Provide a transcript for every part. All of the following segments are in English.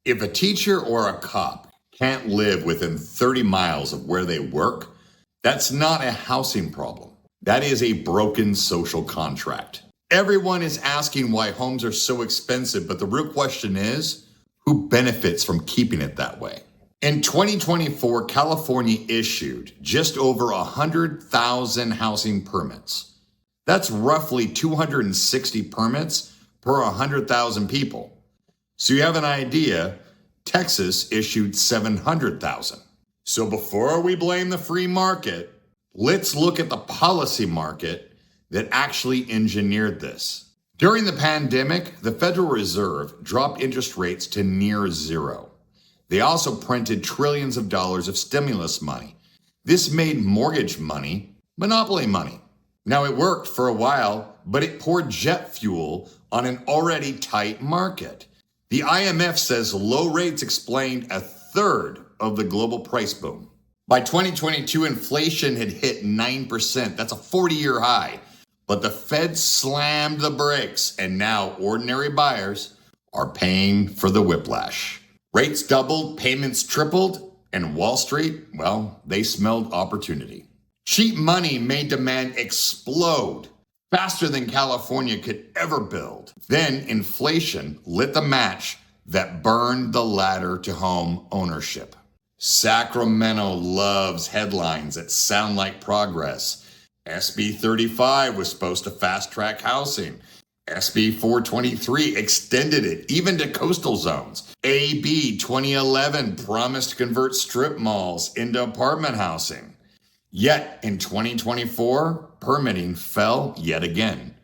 If a teacher or a cop can't live within 30 miles of where they work, that's not a housing problem. That is a broken social contract. Everyone is asking why homes are so expensive, but the real question is, who benefits from keeping it that way? In 2024, California issued just over 100,000 housing permits. That's roughly 260 permits per 100,000 people. So you have an idea, Texas issued 700,000. So before we blame the free market, let's look at the policy market that actually engineered this. During the pandemic, the Federal Reserve dropped interest rates to near zero. They also printed trillions of dollars of stimulus money. This made mortgage money monopoly money. Now it worked for a while, but it poured jet fuel on an already tight market. The IMF says low rates explained a third of the global price boom. By 2022, inflation had hit 9%. That's a 40-year high. But the Fed slammed the brakes, and now ordinary buyers are paying for the whiplash. Rates doubled, payments tripled, and Wall Street, well, they smelled opportunity. Cheap money made demand explode faster than California could ever build. Then inflation lit the match that burned the ladder to home ownership. Sacramento loves headlines that sound like progress. SB 35 was supposed to fast-track housing. SB 423 extended it even to coastal zones. AB 2011 promised to convert strip malls into apartment housing. Yet in 2024, permitting fell yet again.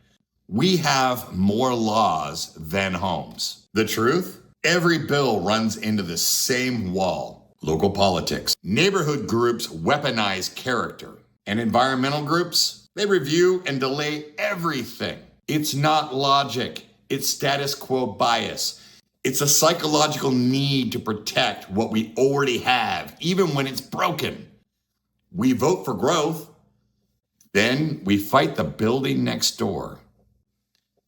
We have more laws than homes. The truth? Every bill runs into the same wall. Local politics. Neighborhood groups weaponize character. And environmental groups, they review and delay everything. It's not logic. It's status quo bias. It's a psychological need to protect what we already have, even when it's broken. We vote for growth, then we fight the building next door.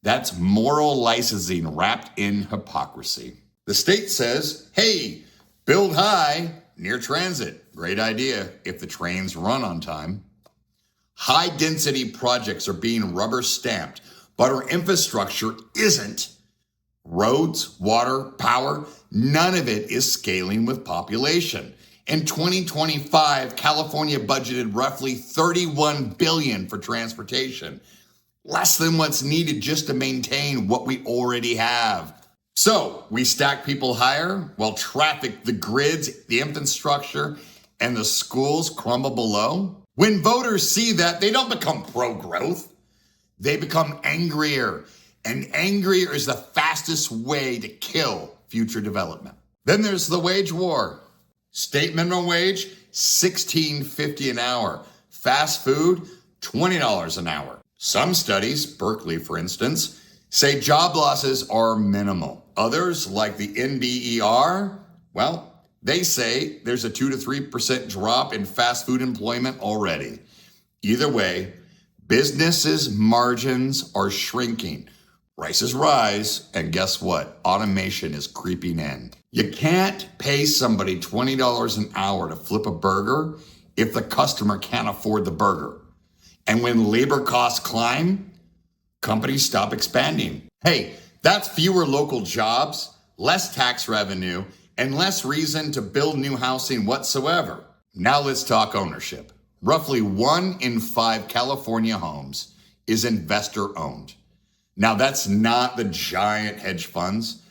That's moral licensing wrapped in hypocrisy. The state says, hey, build high near transit. Great idea if the trains run on time. High density projects are being rubber stamped, but our infrastructure isn't. Roads, water, power, none of it is scaling with population. In 2025, California budgeted roughly $31 billion for transportation, less than what's needed just to maintain what we already have. So we stack people higher while traffic, the grids, the infrastructure, and the schools crumble below. When voters see that, they don't become pro-growth. They become angrier, and angrier is the fastest way to kill future development. Then there's the wage war. State minimum wage, $16.50 an hour. Fast food, $20 an hour. Some studies, Berkeley for instance, say job losses are minimal. Others, like the NBER, well, they say there's a 2 to 3% drop in fast food employment already. Either way, businesses' margins are shrinking. Prices rise, and guess what? Automation is creeping in. You can't pay somebody $20 an hour to flip a burger if the customer can't afford the burger. And when labor costs climb, companies stop expanding. Hey, that's fewer local jobs, less tax revenue, and less reason to build new housing whatsoever. Now let's talk ownership. Roughly 1 in 5 California homes is investor owned. Now that's not the giant hedge funds.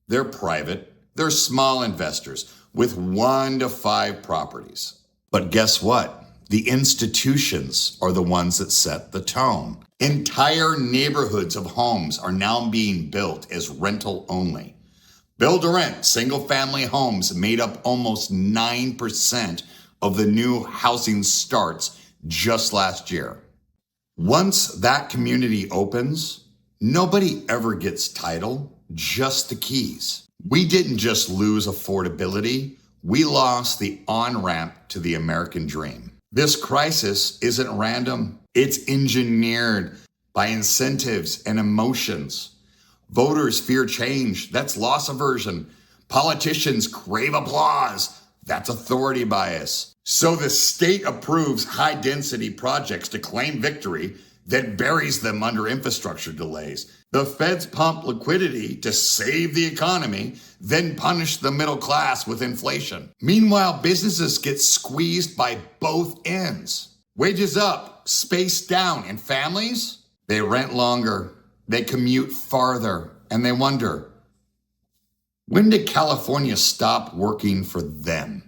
They're private. They're small investors with 1 to 5 properties. But guess what? The institutions are the ones that set the tone. Entire neighborhoods of homes are now being built as rental only. Build to rent, single family homes made up almost 9% of the new housing starts just last year. Once that community opens, nobody ever gets title, just the keys. We didn't just lose affordability, we lost the on-ramp to the American dream. This crisis isn't random, it's engineered by incentives and emotions. Voters fear change, that's loss aversion. Politicians crave applause. That's authority bias. So the state approves high-density projects to claim victory, then buries them under infrastructure delays. The feds pump liquidity to save the economy, then punish the middle class with inflation. Meanwhile, businesses get squeezed by both ends. Wages up, space down, and families? They rent longer, they commute farther, and they wonder, when did California stop working for them?